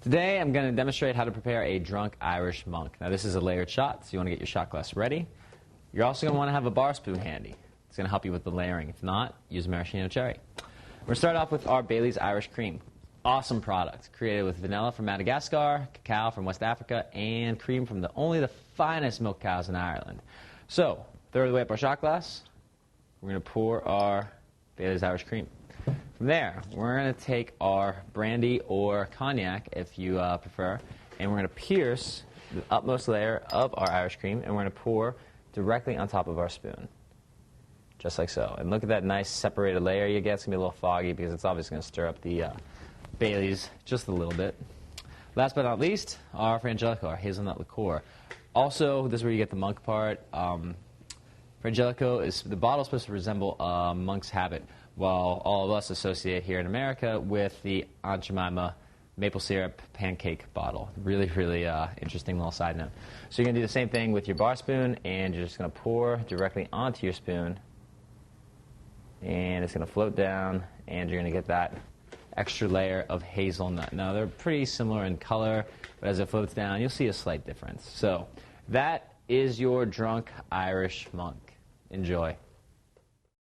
Today I'm going to demonstrate how to prepare a drunk Irish monk. Now this is a layered shot, so you want to get your shot glass ready. You're also going to want to have a bar spoon handy. It's going to help you with the layering. If not, use maraschino cherry. We're going to start off with our Bailey's Irish Cream. Awesome product, created with vanilla from Madagascar, cacao from West Africa, and cream from only the finest milk cows in Ireland. So, third of the way up our shot glass, we're going to pour our Bailey's Irish Cream. From there, we're going to take our brandy or cognac, if you prefer, and we're going to pierce the utmost layer of our Irish Cream, and we're going to pour directly on top of our spoon. Just like so. And look at that nice separated layer you get. It's going to be a little foggy because it's obviously going to stir up the Bailey's just a little bit. Last but not least, our Frangelico, our hazelnut liqueur. Also, this is where you get the monk part. Frangelico, the bottle is supposed to resemble a monk's habit, while all of us associate here in America with the Aunt Jemima maple syrup pancake bottle. Really, really interesting little side note. So you're going to do the same thing with your bar spoon, and you're just going to pour directly onto your spoon, and it's going to float down, and you're going to get that extra layer of hazelnut. Now, they're pretty similar in color, but as it floats down, you'll see a slight difference. So that is your drunk Irish monk. Enjoy.